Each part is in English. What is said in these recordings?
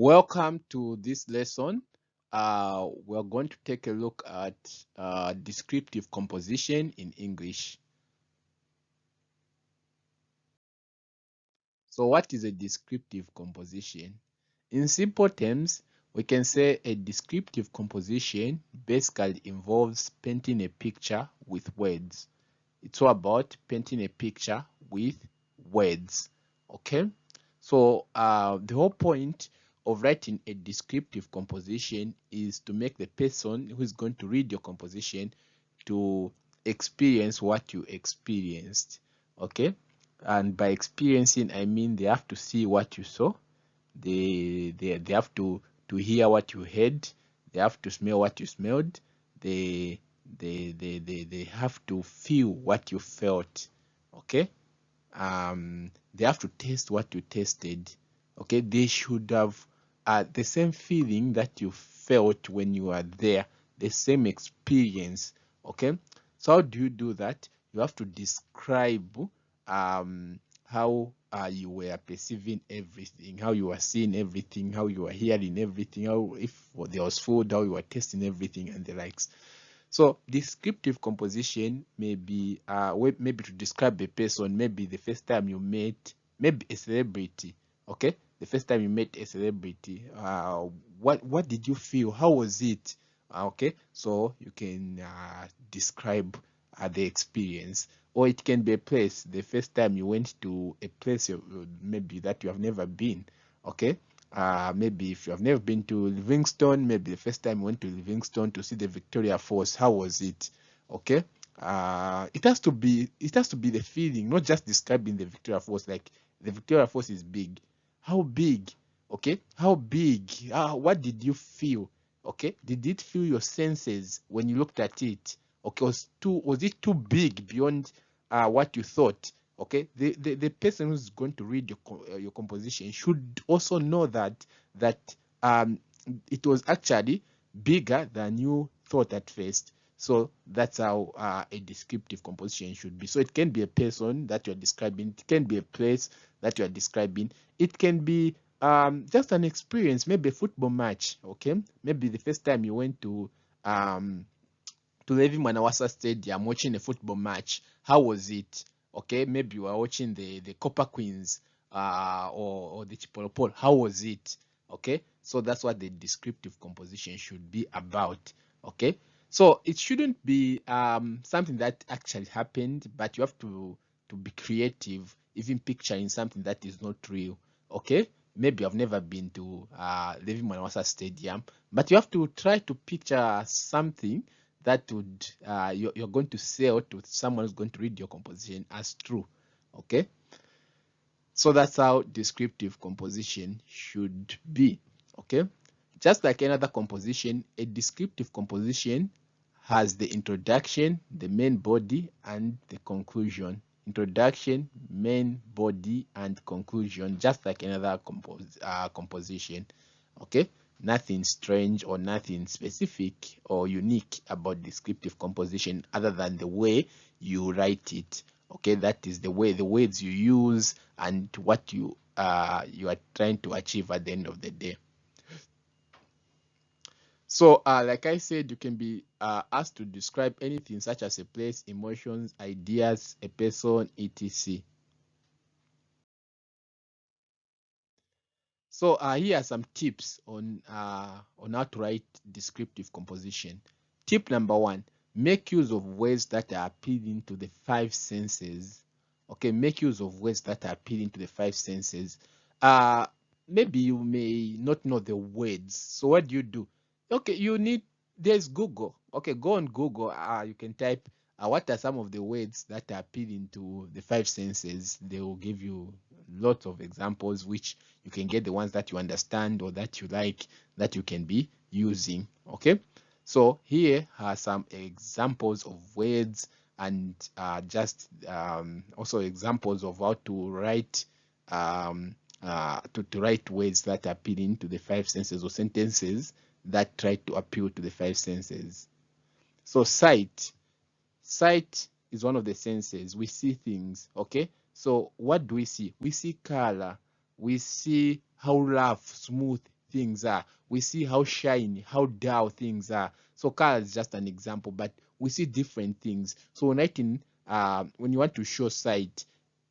Welcome to this lesson. We're going to take a look at descriptive composition in English. So what is a descriptive composition? In simple terms, we can say a descriptive composition basically involves painting a picture with words. It's all about painting a picture with words. Okay? So the whole point of writing a descriptive composition is to make the person who is going to read your composition to experience what you experienced. Okay? And by experiencing, I mean they have to see what you saw. They have to hear what you heard. They have to smell what you smelled. They have to feel what you felt. Okay? They have to taste what you tasted. Okay, they should have the same feeling that you felt when you were there, the same experience. Okay, so how do you do that? You have to describe how you were perceiving everything, how you were seeing everything, how you were hearing everything, how if there was food, how you were tasting everything, and the likes. So descriptive composition may be maybe to describe a person, maybe the first time you met, maybe a celebrity. Okay, the first time you met a celebrity, what did you feel? How was it? Okay, so you can describe the experience, or it can be a place. The first time you went to a place maybe that you have never been. Okay, maybe if you have never been to Livingstone, maybe the first time you went to Livingstone to see the Victoria Falls, how was it? Okay. It has to be the feeling, not just describing the Victoria Falls. Like the Victoria Falls is big. How big? Okay. How big? What did you feel? Okay. Did it feel your senses when you looked at it? Okay. Was it too big beyond what you thought? Okay, the person who's going to read your composition should also know that it was actually bigger than you thought at first. So that's how a descriptive composition should be. So it can be a person that you're describing, it can be a place that you're describing, it can be just an experience, maybe a football match. Okay, maybe the first time you went to Levi Manawasa Stadium watching a football match. How was it? Okay, maybe you were watching the Copper Queens or the Chipolopol. How was it? Okay, so that's what the descriptive composition should be about. Okay, so it shouldn't be something that actually happened, but you have to be creative, even picturing something that is not real. Okay, maybe I've never been to Levi Manawasa Stadium, but you have to try to picture something that would you're going to sell to someone who's going to read your composition as true. Okay, so that's how descriptive composition should be. Okay, just like another composition, a descriptive composition has the introduction, the main body, and the conclusion. Introduction, main body, and conclusion, just like another composition. Okay, nothing strange or nothing specific or unique about descriptive composition other than the way you write it. Okay, that is the way, the words you use and what you are trying to achieve at the end of the day. So like I said, you can be asked to describe anything such as a place, emotions, ideas, a person, etc. So here are some tips on how to write descriptive composition. Tip number 1: make use of words that are appealing to the 5 senses. Okay, make use of words that are appealing to the 5 senses. Maybe you may not know the words. So what do? Okay, there's Google. Okay, go on Google. You can type what are some of the words that are appealing to the 5 senses. They will give you lots of examples, which you can get the ones that you understand or that you like, that you can be using. Okay, so here are some examples of words, and just also examples of how to write to write words that are appealing to the 5 senses, or sentences that try to appeal to the 5 senses. So sight is one of the senses. We see things. Okay, so what do we see? We see color, we see how rough, smooth things are. We see how shiny, how dull things are. So color is just an example, but we see different things. So when writing, when you want to show sight,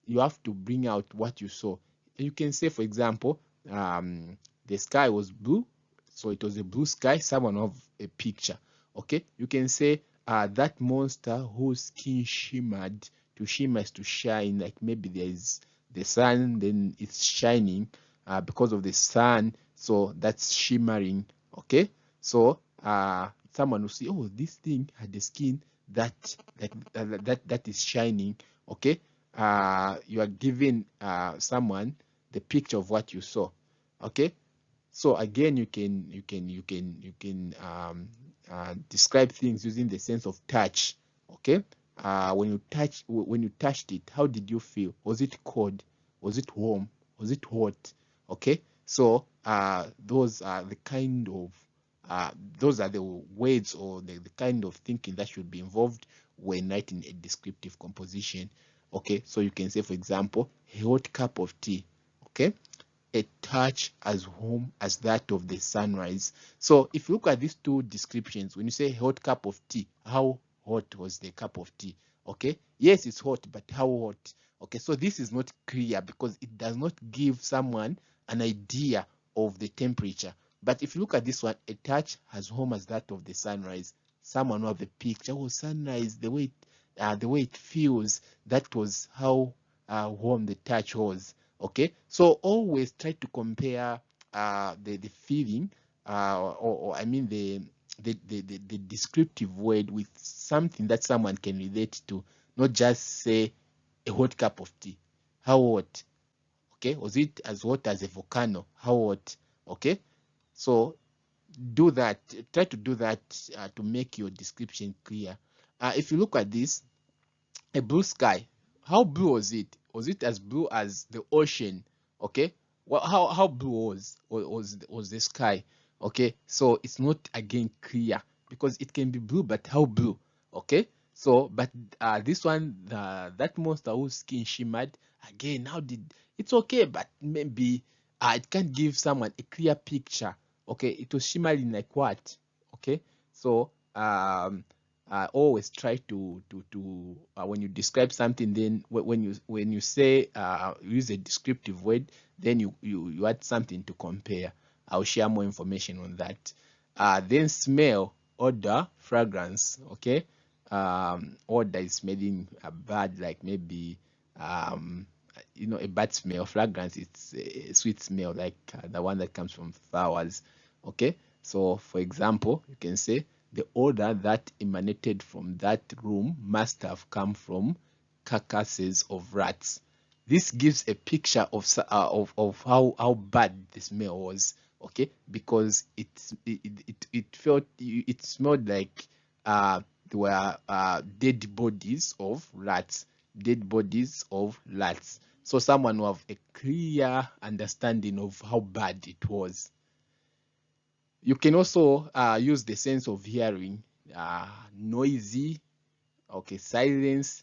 you have to bring out what you saw. You can say, for example, the sky was blue, so it was a blue sky. Someone have a picture. Okay, you can say that monster whose skin shimmered. To shimmer is to shine, like maybe there is the sun, then it's shining because of the sun, so that's shimmering. Okay, so someone will see, oh, this thing had the skin that is shining. Okay, you are giving someone the picture of what you saw. Okay, so again, you can describe things using the sense of touch. Okay, when you touched it, how did you feel? Was it cold? Was it warm? Was it hot? Okay, so those are the kind of those are the words or the kind of thinking that should be involved when writing a descriptive composition. Okay, so you can say, for example, a hot cup of tea. Okay, a touch as warm as that of the sunrise. So if you look at these two descriptions, when you say hot cup of tea, how hot was the cup of tea? Okay, yes, it's hot, but how hot? Okay, so this is not clear because it does not give someone an idea of the temperature. But if you look at this one, a touch as warm as that of the sunrise, someone will have a picture. Oh, sunrise, the way it feels, that was how warm the touch was. Okay, so always try to compare the feeling or I mean the descriptive word with something that someone can relate to, not just say a hot cup of tea. How hot? Okay, was it as hot as a volcano? How hot? Okay, so do that. Try to do that to make your description clear. If you look at this, a blue sky, how blue was it? Was it as blue as the ocean? Okay, well, how blue was the sky? Okay, so it's not again clear because it can be blue, but how blue? Okay, so but this one, that monster whose skin shimmered, again, how did, it's okay, but maybe it can't give someone a clear picture. Okay, it was shimmering like what? Okay, so always try to when you describe something, then when you say use a descriptive word, then you add something to compare. I'll share more information on that. Then smell, odor, fragrance. Okay, odor is smelling a bad, like maybe a bad smell. Fragrance, it's a sweet smell, like the one that comes from flowers. Okay, so for example, you can say the odor that emanated from that room must have come from carcasses of rats. This gives a picture of how bad the smell was. Okay, because it smelled like there were dead bodies of rats, So someone will have a clear understanding of how bad it was. You can also use the sense of hearing, noisy, okay, silence,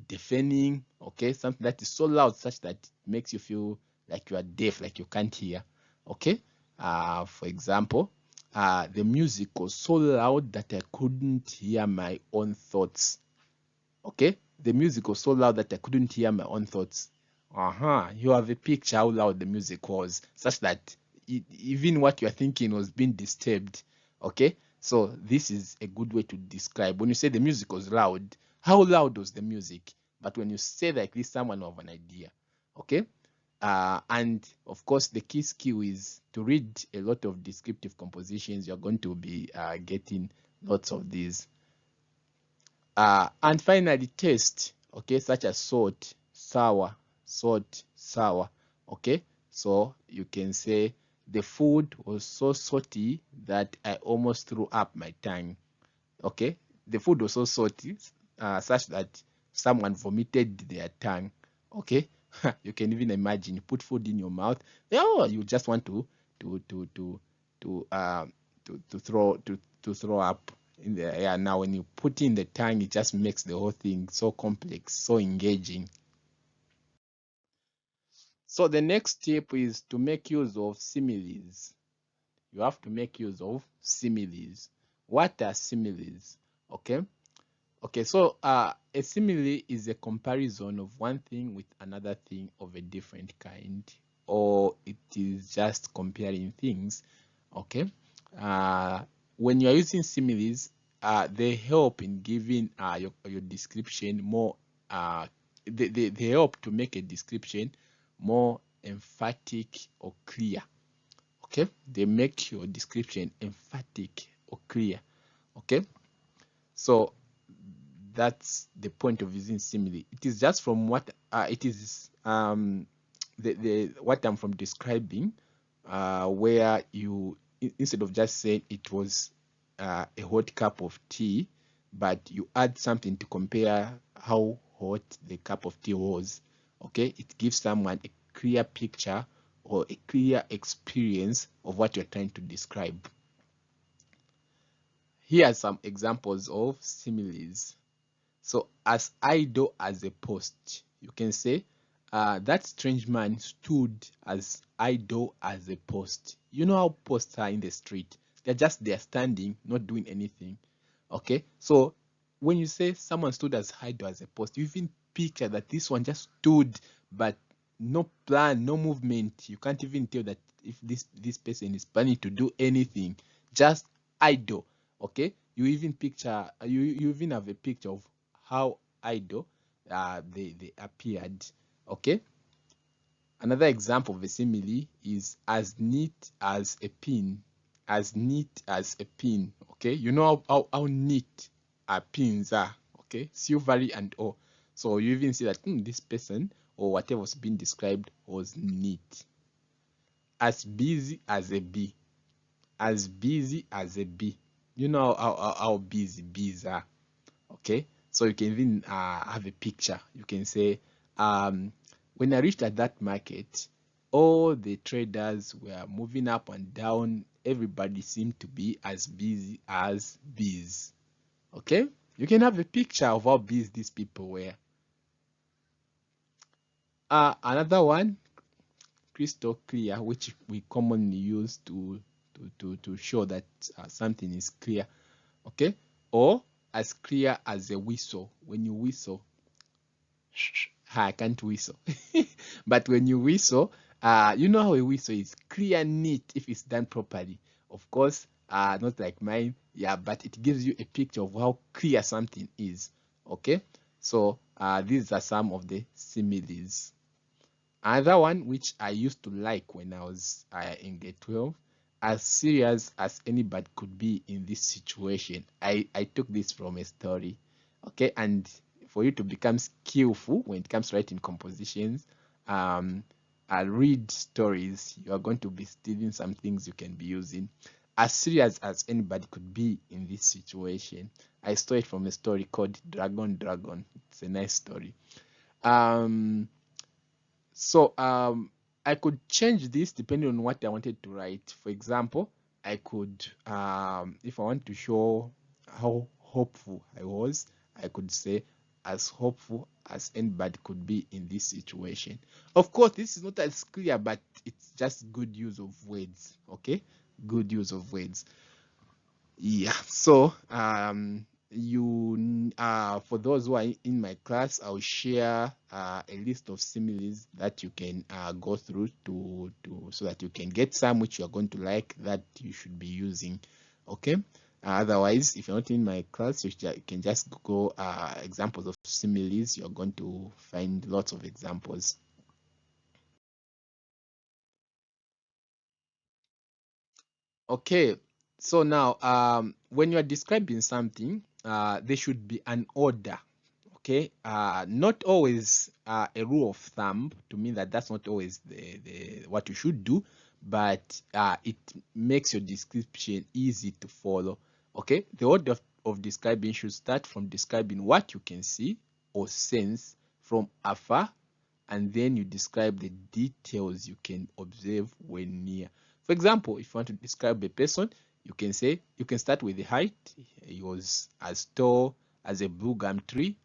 deafening, okay, something that is so loud such that it makes you feel like you are deaf, like you can't hear. Okay, for example, the music was so loud that I couldn't hear my own thoughts. Okay, the music was so loud that I couldn't hear my own thoughts. You have a picture how loud the music was, such that even what you are thinking was being disturbed. Okay, so this is a good way to describe. When you say the music was loud, how loud was the music? But when you say like this, someone will have an idea. Okay, and of course, the key skill is to read a lot of descriptive compositions. You're going to be getting lots of these. And finally, taste, okay, such as salt, sour, okay. So you can say the food was so salty that I almost threw up my tongue. Okay, the food was so salty such that someone vomited their tongue. Okay, you can even imagine, you put food in your mouth, you just want to throw up in the air. Now when you put in the tongue, it just makes the whole thing so complex, so engaging. So the next step is to make use of similes. you have to make use of similes. What are similes? Okay. Okay, so a simile is a comparison of one thing with another thing of a different kind, or it is just comparing things. Okay. Uh, when you are using similes, they help in giving your description more. They help to make a description more emphatic or clear. Okay, they make your description emphatic or clear. Okay, so that's the point of using simile. It is just from what it is the what I'm from describing, where you instead of just saying it was a hot cup of tea, but you add something to compare how hot the cup of tea was. Okay, it gives someone a clear picture or a clear experience of what you're trying to describe. Here are some examples of similes. So, as idle as a post, you can say, that strange man stood as idle as a post. You know how posts are in the street. They're just there standing, not doing anything. Okay? So, when you say someone stood as idle as a post, you even picture that this one just stood, but no plan, no movement. You can't even tell that if this person is planning to do anything. Just idle. Okay? You even picture, you even have a picture of how idle they appeared. Okay. Another example of a simile is as neat as a pin. As neat as a pin. Okay. You know how neat pins are. Okay. Silvery and all. So you even see that this person or whatever was being described was neat. As busy as a bee. As busy as a bee. You know how busy bees are. Okay, so you can even have a picture. You can say, when I reached at that market, all the traders were moving up and down. Everybody seemed to be as busy as bees. Okay, you can have a picture of how busy these people were. Another one, crystal clear, which we commonly use to show that something is clear. Okay, or as clear as a whistle. When you whistle, I can't whistle. But when you whistle, you know how a whistle is clear, neat if it's done properly. Of course, not like mine, yeah, but it gives you a picture of how clear something is. Okay, so these are some of the similes. Another one which I used to like when I was in grade 12, as serious as anybody could be in this situation. I took this from a story. Okay, and for you to become skillful when it comes to writing compositions, I'll read stories. You are going to be stealing some things you can be using. As serious as anybody could be in this situation. I stole it from a story called Dragon. It's a nice story. So I could change this depending on what I wanted to write. For example, I could, if I want to show how hopeful I was, I could say as hopeful as anybody could be in this situation. Of course, this is not as clear, but it's just good use of words. Okay, good use of words. Yeah, so for those who are in my class, I'll share a list of similes that you can go through to so that you can get some which you are going to like that you should be using. Okay, otherwise if you're not in my class, you can just go examples of similes. You're going to find lots of examples. Okay, so now when you are describing something, there should be an order. Okay, not always a rule of thumb to mean that that's not always the what you should do, but it makes your description easy to follow. Okay, the order of describing should start from describing what you can see or sense from afar, and then you describe the details you can observe when near. For example, if you want to describe a person, you can say, you can start with the height. He was as tall as a blue gum tree.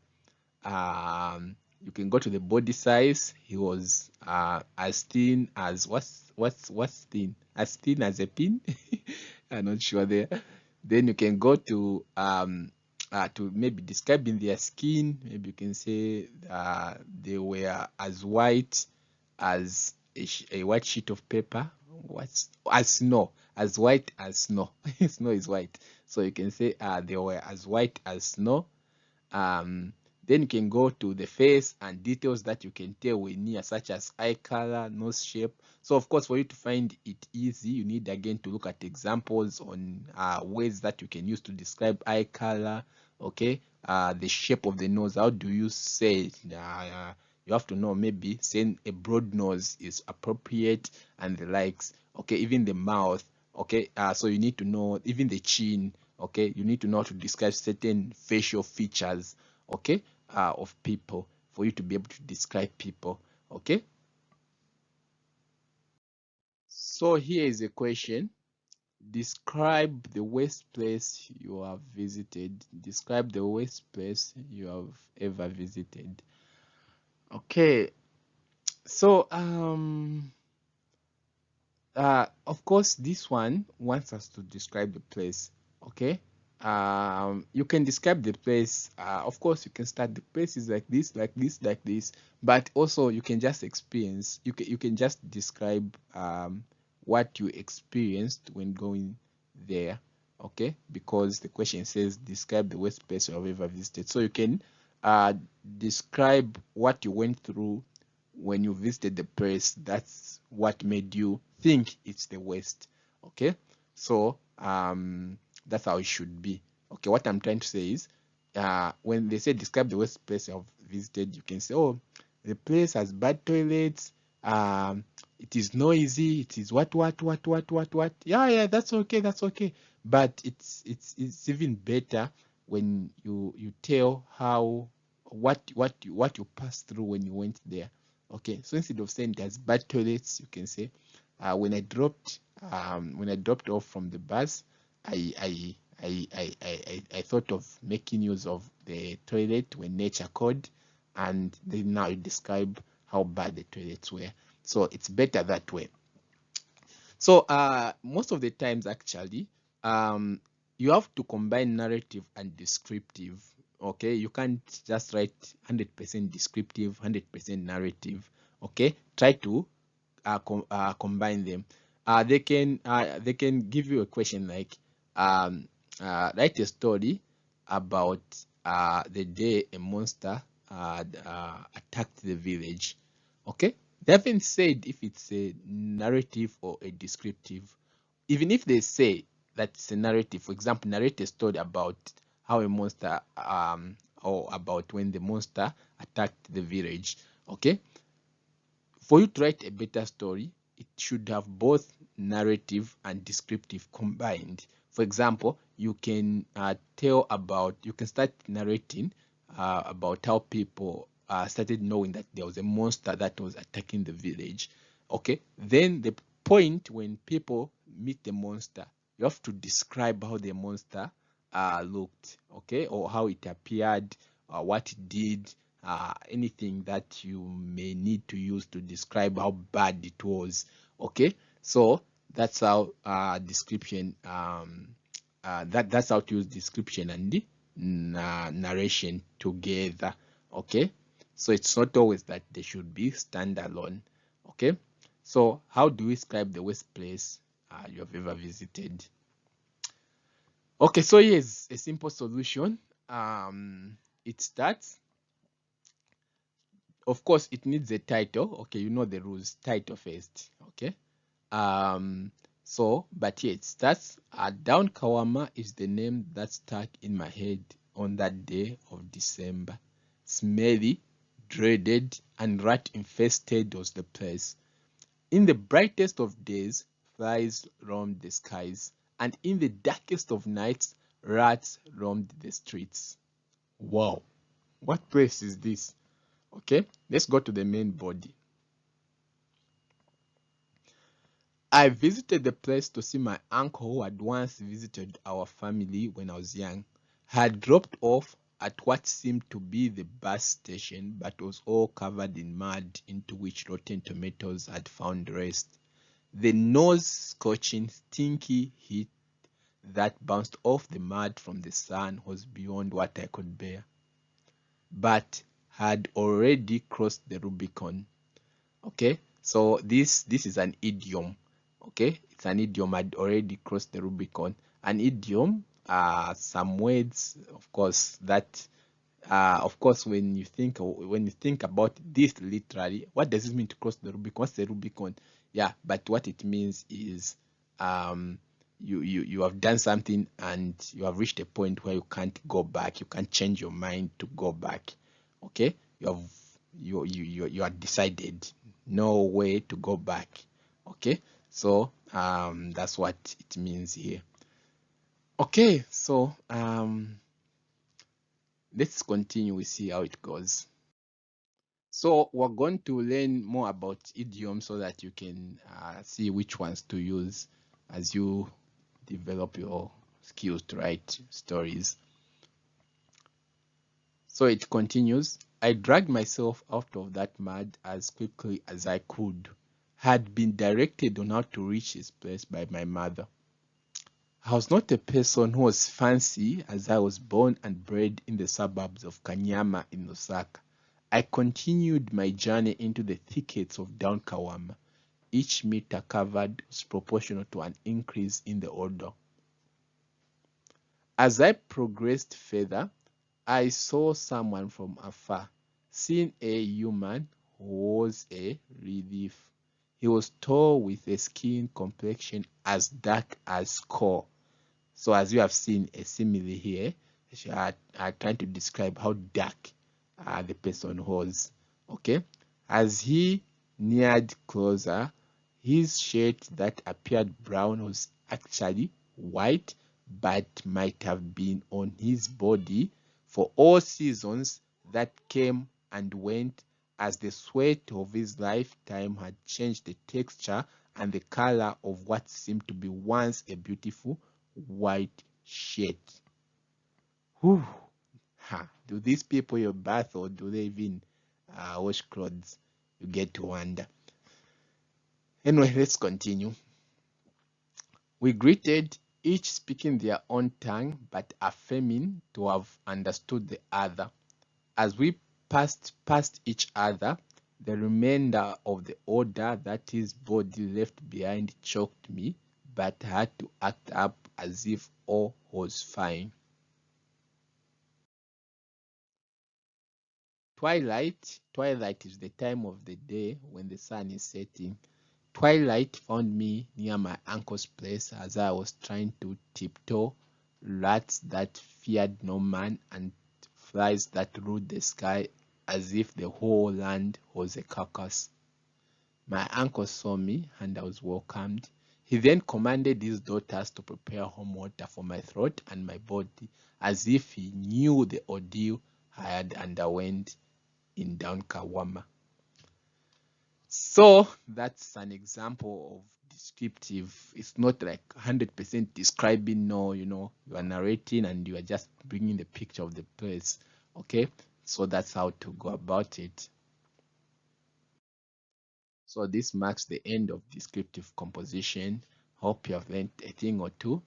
You can go to the body size. He was as thin as what's thin? As thin as a pin. I'm not sure there. Then you can go to maybe describing their skin. Maybe you can say they were as white as a white sheet of paper. What's as snow, as white as snow. Snow is white, so you can say they were as white as snow. um, then you can go to the face and details that you can tell when near, such as eye color, nose shape. So of course, for you to find it easy, you need again to look at examples on ways that you can use to describe eye color. Okay, the shape of the nose. How do you say it? You have to know, maybe saying a broad nose is appropriate and the likes. Okay, even the mouth. Okay, so you need to know even the chin. Okay, you need to know how to describe certain facial features, okay, of people, for you to be able to describe people. Okay, so here is a question. Describe the worst place you have visited. Describe the worst place you have ever visited. Okay, so of course, this one wants us to describe the place. Okay. You can describe the place. Of course, you can start, the place is like this, like this, like this. But also, you can just experience. You can just describe what you experienced when going there. Okay, because the question says describe the worst place you have ever visited. So you can uh, describe what you went through when you visited the place. That's what made you think it's the worst. Okay, so that's how it should be. Okay, what I'm trying to say is when they say describe the worst place you have visited, you can say, oh, the place has bad toilets, it is noisy, it is what. Yeah, that's okay, that's okay. But it's even better when you tell how what you passed through when you went there. Okay, so instead of saying there's bad toilets, you can say when I dropped off from the bus, I thought of making use of the toilet when nature called, and then now you describe how bad the toilets were. So it's better that way. So most of the times, actually, you have to combine narrative and descriptive. Okay, you can't just write 100% descriptive, 100% narrative. Okay, try to combine them. They can give you a question like write a story about the day a monster attacked the village. Okay, they haven't said if it's a narrative or a descriptive. Even if they say that it's a narrative, for example, narrate a story about how a monster or about when the monster attacked the village. Okay, for you to write a better story, it should have both narrative and descriptive combined. For example, you can you can start narrating about how people started knowing that there was a monster that was attacking the village. Okay, then the point when people meet the monster, you have to describe how the monster looked, okay, or how it appeared, what it did, anything that you may need to use to describe how bad it was. Okay, so that's how description that's how to use description and the narration together. Okay, so it's not always that they should be standalone. Okay, so how do we describe the worst place you have ever visited? Okay, so here's a simple solution. It starts, of course, it needs a title. Okay, you know the rules. Title first. Okay. Um. So, but here it starts. Down Kawama is the name that stuck in my head on that day of December. Smelly, dreaded, and rat-infested was the place. In the brightest of days, flies roamed the skies, and in the darkest of nights, rats roamed the streets. Wow, what place is this? Okay, let's go to the main body. I visited the place to see my uncle who had once visited our family when I was young. Had dropped off at what seemed to be the bus station, but was all covered in mud into which rotten tomatoes had found rest. The nose-scorching, stinky heat that bounced off the mud from the sun was beyond what I could bear, but had already crossed the Rubicon. Okay, so this is an idiom. Okay, it's an idiom. Had already crossed the Rubicon. An idiom are some words, of course, that of course, when you think about this literally, what does it mean to cross the Rubicon? What's the Rubicon? Yeah, but what it means is you have done something and you have reached a point where you can't go back. You can't change your mind to go back. Okay, you are decided, no way to go back. Okay, so that's what it means here. Okay, so let's continue. We see how it goes. So we're going to learn more about idioms so that you can see which ones to use as you develop your skills to write stories. So it continues. I dragged myself out of that mud as quickly as I could. Had been directed on how to reach his place by my mother. I was not a person who was fancy, as I was born and bred in the suburbs of Kanyama in Osaka. I continued my journey into the thickets of down Kawama. Each meter covered was proportional to an increase in the odor. As I progressed further, I saw someone from afar. Seeing a human was a relief. He was tall with a skin complexion as dark as coal. So as you have seen a simile here, are trying to describe how dark the person was. Okay, as he neared closer, his shirt that appeared brown was actually white, but might have been on his body for all seasons that came and went, as the sweat of his lifetime had changed the texture and the color of what seemed to be once a beautiful white shirt. Whew. Ha. Do these people your bath, or do they even wash clothes? You get to wonder. Anyway, let's continue. We greeted, each speaking their own tongue, but affirming to have understood the other. As we passed past each other, the remainder of the odor that his body left behind choked me, but I had to act up as if all was fine. Twilight is the time of the day when the sun is setting. Twilight found me near my uncle's place as I was trying to tiptoe, rats that feared no man and flies that ruled the sky as if the whole land was a carcass. My uncle saw me and I was welcomed. He then commanded his daughters to prepare home water for my throat and my body, as if he knew the ordeal I had underwent in down Kawama. So that's an example of descriptive. It's not like 100% describing. No, you are narrating and you are just bringing the picture of the place. Okay, so that's how to go about it. So this marks the end of descriptive composition. Hope you have learned a thing or two.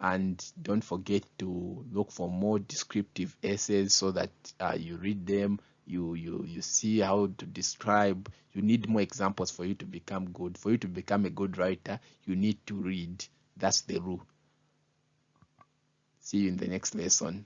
And don't forget to look for more descriptive essays so that you read them, you see how to describe. You need more examples for you to become good. For you to become a good writer, you need to read. That's the rule. See you in the next lesson.